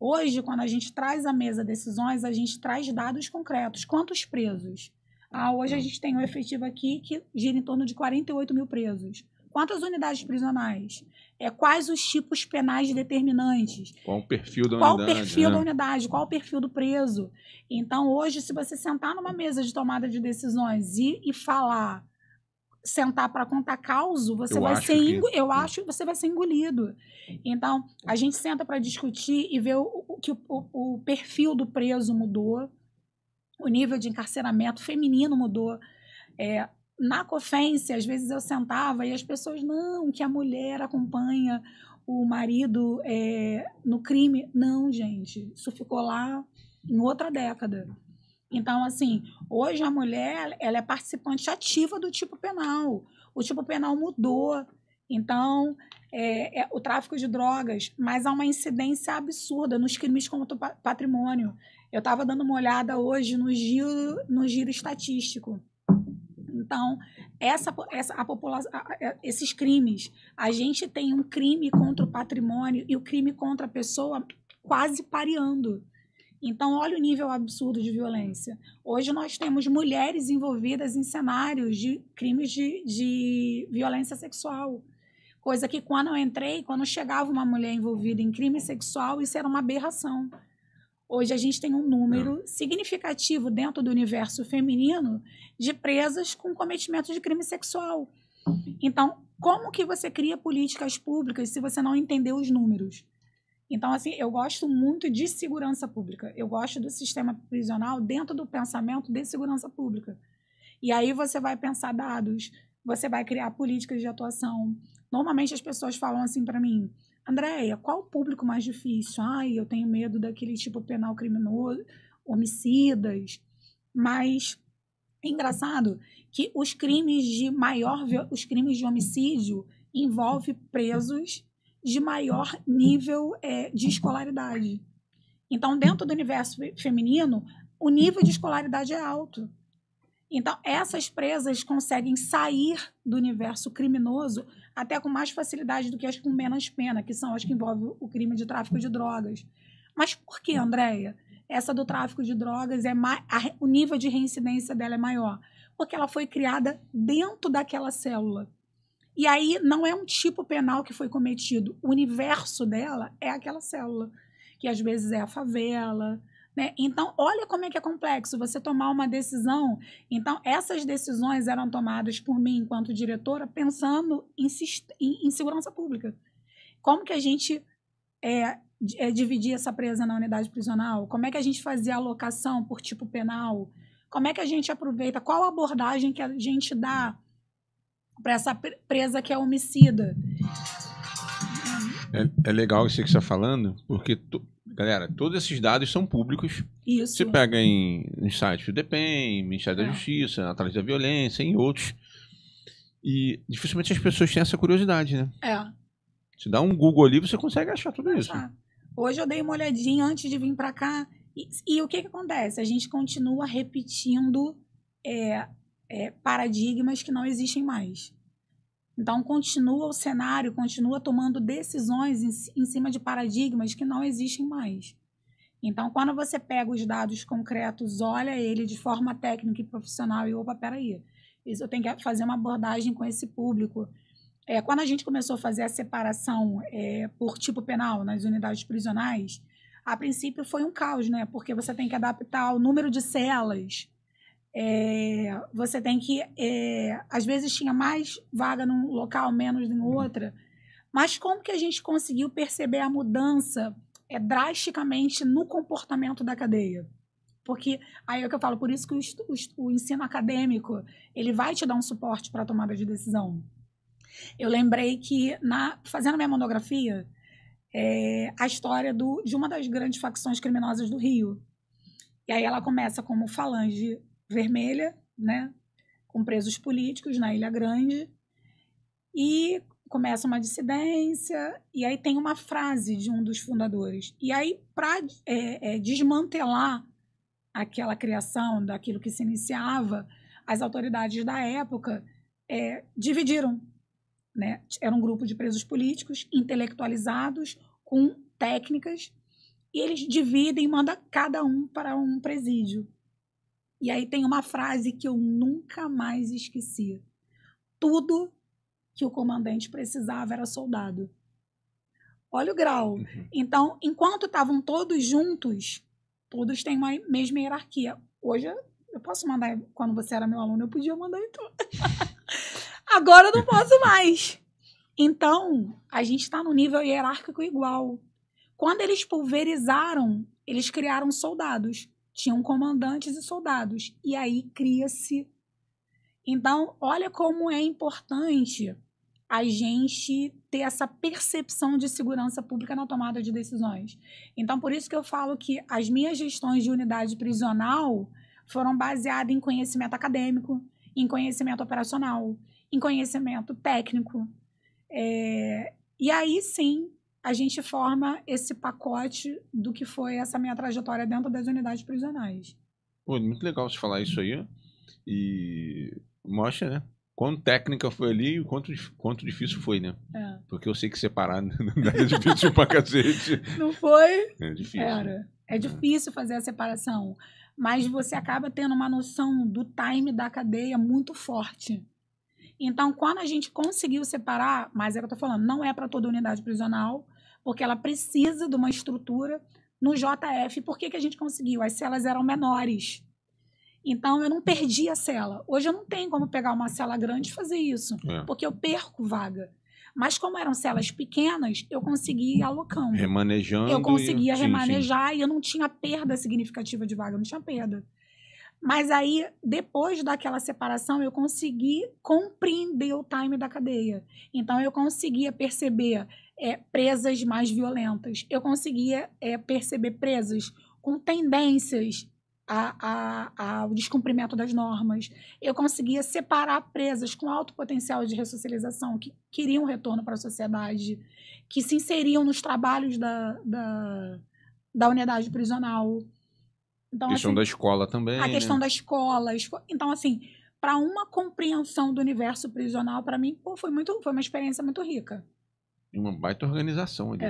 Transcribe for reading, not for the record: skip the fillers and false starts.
Hoje, quando a gente traz à mesa decisões, a gente traz dados concretos. Quantos presos? Hoje a gente tem um efetivo aqui que gira em torno de 48 mil presos. Quantas unidades prisionais? Quais os tipos penais determinantes? Qual o perfil da Qual unidade? o perfil da unidade? Qual o perfil do preso? Então, hoje, se você sentar numa mesa de tomada de decisões e falar, sentar para contar causo, você vai ser você vai ser engolido. Então, a gente senta para discutir e ver que o perfil do preso mudou, o nível de encarceramento feminino mudou. Na COFENSE, às vezes eu sentava e as pessoas, não, que a mulher acompanha o marido no crime. Não, gente, isso ficou lá em outra década. Então, assim, hoje a mulher ela é participante ativa do tipo penal. O tipo penal mudou. Então, o tráfico de drogas, mas há uma incidência absurda nos crimes contra o patrimônio. Eu estava dando uma olhada hoje no giro estatístico. Então, a população, esses crimes, a gente tem um crime contra o patrimônio e o crime contra a pessoa quase pareando. Então, olha o nível absurdo de violência. Hoje nós temos mulheres envolvidas em cenários de crimes de violência sexual. Coisa que quando eu entrei, quando chegava uma mulher envolvida em crime sexual, isso era uma aberração. Hoje a gente tem um número significativo dentro do universo feminino de presas com cometimento de crime sexual. Então, como que você cria políticas públicas se você não entender os números? Então, assim, eu gosto muito de segurança pública. Eu gosto do sistema prisional dentro do pensamento de segurança pública. E aí você vai pensar dados, você vai criar políticas de atuação. Normalmente as pessoas falam assim para mim, Andréia, qual o público mais difícil? Eu tenho medo daquele tipo penal criminoso, homicidas. Mas é engraçado que os crimes de homicídio envolvem presos de maior nível de escolaridade. Então, dentro do universo feminino, o nível de escolaridade é alto. Então, essas presas conseguem sair do universo criminoso até com mais facilidade do que as com menos pena, que são as que envolvem o crime de tráfico de drogas. Mas por que, Andréia? Essa do tráfico de drogas, o nível de reincidência dela é maior. Porque ela foi criada dentro daquela célula. E aí não é um tipo penal que foi cometido. O universo dela é aquela célula, que às vezes é a favela, né? Então, olha como é que é complexo você tomar uma decisão. Então, essas decisões eram tomadas por mim, enquanto diretora, pensando em segurança pública. Como que a gente dividia essa presa na unidade prisional? Como é que a gente fazia a alocação por tipo penal? Como é que a gente aproveita? Qual a abordagem que a gente dá para essa presa que é homicida? É legal isso que você está falando, porque... Galera, todos esses dados são públicos. Isso. Você pega em sites do DEPEN, Ministério da Justiça, Atrás da Violência, em outros. E dificilmente as pessoas têm essa curiosidade, né? Se dá um Google ali, você consegue achar tudo isso. Hoje eu dei uma olhadinha antes de vir para cá. E o que acontece? A gente continua repetindo paradigmas que não existem mais. Então, continua o cenário, continua tomando decisões em cima de paradigmas que não existem mais. Então, quando você pega os dados concretos, olha ele de forma técnica e profissional e, opa, peraí, eu tenho que fazer uma abordagem com esse público. Quando a gente começou a fazer a separação por tipo penal nas unidades prisionais, a princípio foi um caos, né? Porque você tem que adaptar o número de celas, você tem que... às vezes tinha mais vaga num local, menos em outra. Mas como que a gente conseguiu perceber a mudança drasticamente no comportamento da cadeia? Porque aí é o que eu falo, por isso que o ensino acadêmico ele vai te dar um suporte para a tomada de decisão. Eu lembrei que, fazendo minha monografia, a história de uma das grandes facções criminosas do Rio. E aí ela começa como Falange Vermelha, né, com presos políticos na Ilha Grande, e começa uma dissidência, e aí tem uma frase de um dos fundadores. E aí, para desmantelar aquela criação daquilo que se iniciava, as autoridades da época dividiram, né? Era um grupo de presos políticos intelectualizados, com técnicas, e eles dividem e mandam cada um para um presídio. E aí tem uma frase que eu nunca mais esqueci. Tudo que o comandante precisava era soldado. Olha o grau. Então, enquanto estavam todos juntos, todos têm uma mesma hierarquia. Hoje, eu posso mandar, quando você era meu aluno, eu podia mandar em tudo. Agora eu não posso mais. Então, a gente está no nível hierárquico igual. Quando eles pulverizaram, eles criaram soldados. Tinham comandantes e soldados. E aí cria-se. Então, olha como é importante a gente ter essa percepção de segurança pública na tomada de decisões. Então, por isso que eu falo que as minhas gestões de unidade prisional foram baseadas em conhecimento acadêmico, em conhecimento operacional, em conhecimento técnico. E aí, sim, a gente forma esse pacote do que foi essa minha trajetória dentro das unidades prisionais. Pô, muito legal você falar isso aí. E mostra, né? Quão técnica foi ali e quanto difícil foi, né? Porque eu sei que separar não é difícil pra cacete. Não foi? É difícil. Era. É difícil fazer a separação. Mas você acaba tendo uma noção do time da cadeia muito forte. Então, quando a gente conseguiu separar, mas é o que eu tô falando, não é para toda unidade prisional, porque ela precisa de uma estrutura. No JF, por que a gente conseguiu? As celas eram menores. Então, eu não perdi a cela. Hoje eu não tenho como pegar uma cela grande e fazer isso, porque eu perco vaga. Mas como eram celas pequenas, eu conseguia ir alocando. Remanejando. Eu conseguia remanejar e eu não tinha perda significativa de vaga, eu não tinha perda. Mas aí, depois daquela separação, eu consegui compreender o time da cadeia. Então, eu conseguia perceber presas mais violentas. Eu conseguia perceber presas com tendências ao descumprimento das normas. Eu conseguia separar presas com alto potencial de ressocialização, que queriam retorno para a sociedade, que se inseriam nos trabalhos da unidade prisional. Então, a questão da escola também. A questão da escola. Então, assim, para uma compreensão do universo prisional, para mim, foi uma experiência muito rica. E uma baita organização ali.